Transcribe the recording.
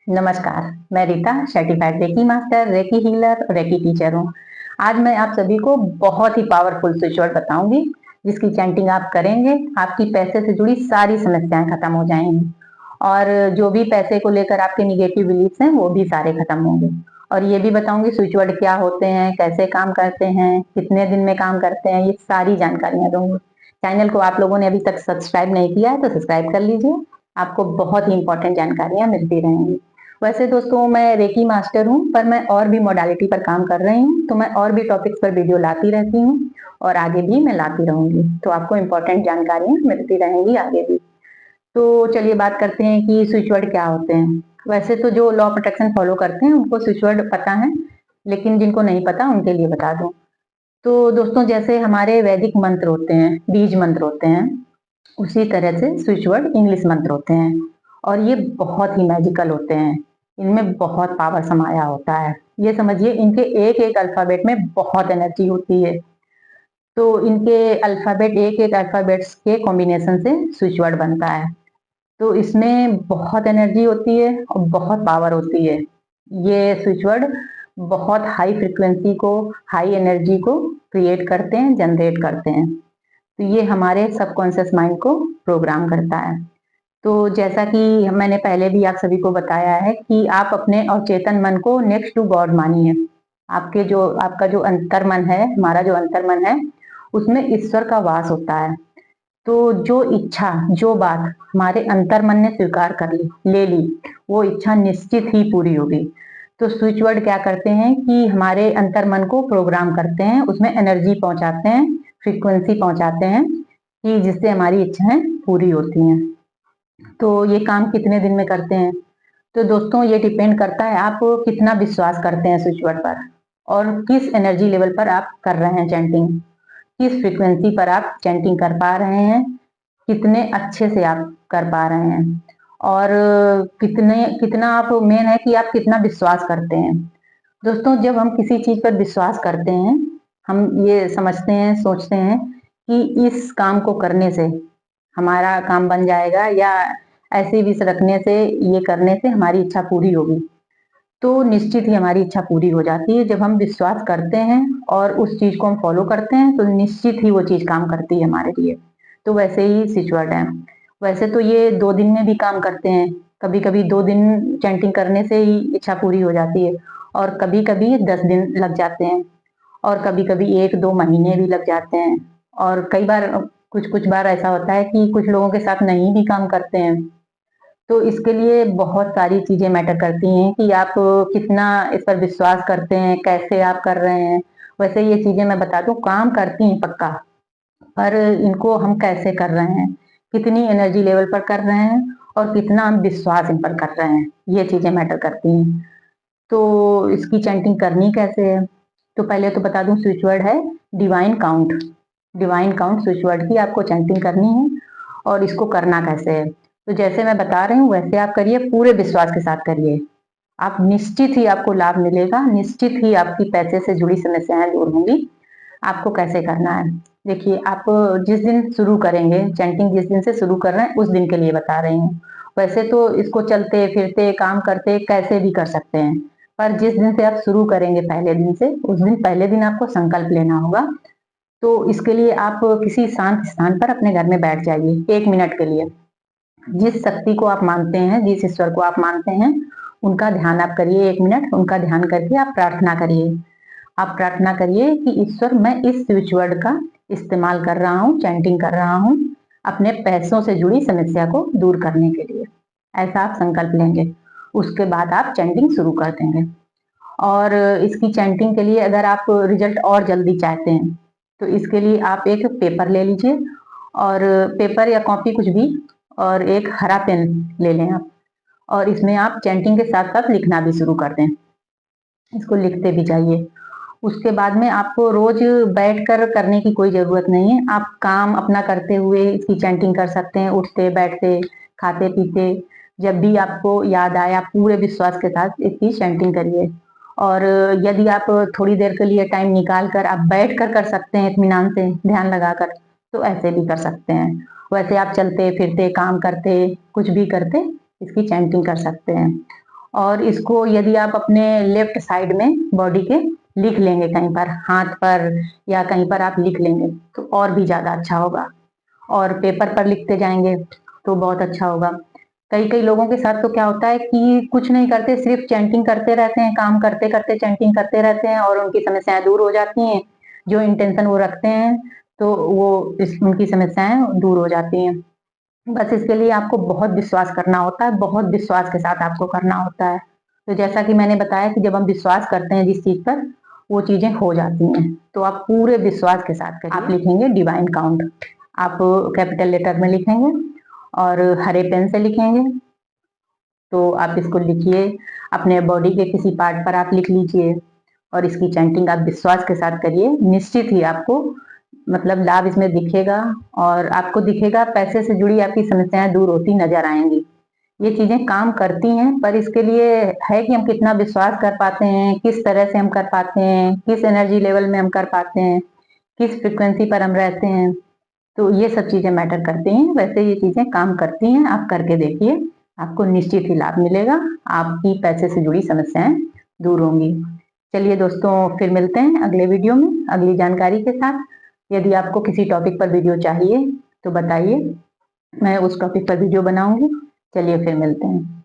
नमस्कार, मैं Rita certified reiki master, reiki healer, reiki teacher हूँ। आज मैं आप सभी को बहुत ही पावरफुल स्विच वर्ड बताऊंगी, जिसकी चैंटिंग आप करेंगे, आपकी पैसे से जुड़ी सारी समस्याएं खत्म हो जाएंगी और जो भी पैसे को लेकर आपके निगेटिव बिलीफ्स हैं, वो भी सारे खत्म होंगे। और ये भी बताऊंगी स्विच वर्ड क्या होते हैं, कैसे काम करते हैं, कितने दिन में काम करते हैं, ये सारी जानकारियां दूंगी। चैनल को आप लोगों ने अभी तक सब्सक्राइब नहीं किया है तो सब्सक्राइब कर लीजिए, आपको बहुत ही इंपॉर्टेंट जानकारियां मिलती रहेंगी। वैसे दोस्तों मैं रेकी मास्टर हूँ, पर मैं और भी मॉडलिटी पर काम कर रही हूँ, तो मैं और भी टॉपिक्स पर वीडियो लाती रहती हूँ और आगे भी मैं लाती रहूंगी, तो आपको इम्पोर्टेंट जानकारियाँ मिलती रहेंगी आगे भी। तो चलिए बात करते हैं कि स्विच वर्ड क्या होते हैं। वैसे तो जो लॉ प्रोटेक्शन फॉलो करते हैं उनको स्विच वर्ड पता है, लेकिन जिनको नहीं पता उनके लिए बता दूं। तो दोस्तों जैसे हमारे वैदिक मंत्र होते हैं, बीज मंत्र होते हैं, उसी तरह से स्विच वर्ड इंग्लिश मंत्र होते हैं और ये बहुत ही मैजिकल होते हैं। इनमें बहुत पावर समाया होता है। ये समझिए इनके एक एक अल्फाबेट में बहुत एनर्जी होती है। तो इनके अल्फाबेट एक एक अल्फाबेट्स के कॉम्बिनेशन से स्विच वर्ड बनता है। तो इसमें बहुत एनर्जी होती है और बहुत पावर होती है। ये स्विच वर्ड बहुत हाई फ्रिक्वेंसी को, हाई एनर्जी को क्रिएट करते हैं, जनरेट करते हैं। तो ये हमारे सबकॉन्शियस माइंड को प्रोग्राम करता है। तो जैसा कि मैंने पहले भी आप सभी को बताया है कि आप अपने अवचेतन मन को नेक्स्ट टू गॉड मानिए। आपका जो अंतर मन है, हमारा जो अंतर मन है, उसमें ईश्वर का वास होता है। तो जो इच्छा, जो बात हमारे अंतर मन ने स्वीकार कर ली, ले ली, वो इच्छा निश्चित ही पूरी होगी। तो स्विच वर्ड क्या करते हैं कि हमारे अंतर मन को प्रोग्राम करते हैं, उसमें एनर्जी पहुंचाते हैं, फ्रीक्वेंसी पहुंचाते हैं कि जिससे हमारी इच्छाएं पूरी होती हैं। तो ये काम कितने दिन में करते हैं? तो दोस्तों ये डिपेंड करता है आप कितना विश्वास करते हैं स्विच वर्ड पर और किस एनर्जी लेवल पर आप कर रहे हैं चैंटिंग, किस फ्रीक्वेंसी पर आप चैंटिंग कर पा रहे हैं, कितने अच्छे से आप कर पा रहे हैं और कितना आप, मेन है कि आप कितना विश्वास करते हैं। दोस्तों जब हम किसी चीज पर विश्वास करते हैं, हम ये समझते हैं, सोचते हैं कि इस काम को करने से हमारा काम बन जाएगा या ऐसे विष रखने से, ये करने से हमारी इच्छा पूरी होगी, तो निश्चित ही हमारी इच्छा पूरी हो जाती है। जब हम विश्वास करते हैं और उस चीज को हम फॉलो करते हैं तो निश्चित ही वो चीज काम करती है हमारे लिए। तो वैसे ही स्विच वर्ड है। वैसे तो ये 2 दिन में भी काम करते हैं, कभी कभी 2 दिन चैंटिंग करने से ही इच्छा पूरी हो जाती है और कभी कभी 10 दिन लग जाते हैं और कभी कभी 1-2 महीने भी लग जाते हैं और कई बार, कुछ कुछ बार ऐसा होता है कि कुछ लोगों के साथ नहीं भी काम करते हैं। तो इसके लिए बहुत सारी चीजें मैटर करती हैं कि आप कितना इस पर विश्वास करते हैं, कैसे आप कर रहे हैं। वैसे ये चीजें मैं बता दूं, काम करती हैं पक्का, पर इनको हम कैसे कर रहे हैं, कितनी एनर्जी लेवल पर कर रहे हैं और कितना हम विश्वास इन पर कर रहे हैं, ये चीजें मैटर करती हैं। तो इसकी चैंटिंग करनी कैसे है? तो पहले तो बता दूं स्विच वर्ड है divine count. Divine count switch word की आपको चैंटिंग करनी है और इसको करना कैसे है? तो जैसे मैं बता रही हूँ वैसे आप करिए, पूरे विश्वास के साथ करिए। आप निश्चित ही, आपको लाभ मिलेगा, निश्चित ही आपकी पैसे से जुड़ी समस्याएं दूर होंगी। आपको कैसे करना है देखिए, आप जिस दिन शुरू करेंगे चैंटिंग, जिस दिन से शुरू कर रहे हैं उस दिन के लिए बता रही हूँ। वैसे तो इसको चलते फिरते काम करते कैसे भी कर सकते हैं, पर जिस दिन से आप शुरू करेंगे पहले दिन से, उस दिन पहले दिन आपको संकल्प लेना होगा। तो इसके लिए आप किसी शांत स्थान पर अपने घर में बैठ जाइए 1 मिनट के लिए। जिस शक्ति को आप मानते हैं, जिस ईश्वर को आप मानते हैं, उनका ध्यान आप करिए 1 मिनट। उनका ध्यान करके आप प्रार्थना करिए। आप प्रार्थना करिए कि ईश्वर, मैं इस स्विच वर्ड का इस्तेमाल कर रहा हूँ, चैंटिंग कर रहा हूँ अपने पैसों से जुड़ी समस्या को दूर करने के लिए। ऐसा आप संकल्प लेंगे, उसके बाद आप चैंटिंग शुरू कर देंगे। और इसकी चैंटिंग के लिए अगर आप रिजल्ट और जल्दी चाहते हैं तो इसके लिए आप एक पेपर ले लीजिए, और पेपर या कॉपी कुछ भी, और एक हरा पेन ले लें आप, और इसमें आप चैंटिंग के साथ साथ लिखना भी शुरू कर दें। इसको लिखते भी जाइए। उसके बाद में आपको रोज बैठकर करने की कोई जरूरत नहीं है, आप काम अपना करते हुए इसकी चैंटिंग कर सकते हैं, उठते बैठते, खाते पीते, जब भी आपको याद आए आप पूरे विश्वास के साथ इसकी चैंटिंग करिए। और यदि आप थोड़ी देर के लिए टाइम निकाल कर आप बैठ कर कर सकते हैं इत्मीनान से ध्यान लगाकर, तो ऐसे भी कर सकते हैं। वैसे आप चलते फिरते, काम करते, कुछ भी करते इसकी चैंटिंग कर सकते हैं। और इसको यदि आप अपने लेफ्ट साइड में बॉडी के लिख लेंगे, कहीं पर हाथ पर या कहीं पर आप लिख लेंगे तो और भी ज्यादा अच्छा होगा। और पेपर पर लिखते जाएंगे तो बहुत अच्छा होगा। कई कई लोगों के साथ तो क्या होता है कि कुछ नहीं करते, सिर्फ चैंटिंग करते रहते हैं, काम करते करते चैंटिंग करते रहते हैं और उनकी समस्याएं दूर हो जाती हैं। जो इंटेंशन वो रखते हैं तो वो उनकी समस्याएं दूर हो जाती हैं। बस इसके लिए आपको बहुत विश्वास करना होता है, बहुत विश्वास के साथ आपको करना होता है। तो जैसा कि मैंने बताया कि जब हम विश्वास करते हैं जिस चीज पर, वो चीजें हो जाती हैं। तो आप पूरे विश्वास के साथ करिए। आप लिखेंगे डिवाइन काउंट, आप कैपिटल लेटर में लिखेंगे और हरे पेन से लिखेंगे। तो आप इसको लिखिए, अपने बॉडी के किसी पार्ट पर आप लिख लीजिए और इसकी चैंटिंग आप विश्वास के साथ करिए। निश्चित ही आपको मतलब लाभ इसमें दिखेगा और आपको दिखेगा पैसे से जुड़ी आपकी समस्याएं दूर होती नजर आएंगी। ये चीजें काम करती हैं, पर इसके लिए है कि हम कितना विश्वास कर पाते हैं, किस तरह से हम कर पाते हैं, किस एनर्जी लेवल में हम कर पाते हैं, किस फ्रिक्वेंसी पर हम रहते हैं। तो ये सब चीजें मैटर करती हैं। वैसे ये चीजें काम करती हैं, आप करके देखिए, आपको निश्चित ही लाभ मिलेगा। आपकी पैसे से जुड़ी समस्याएं दूर होंगी। चलिए दोस्तों, फिर मिलते हैं अगले वीडियो में अगली जानकारी के साथ। यदि आपको किसी टॉपिक पर वीडियो चाहिए तो बताइए, मैं उस टॉपिक पर वीडियो बनाऊंगी। चलिए फिर मिलते हैं।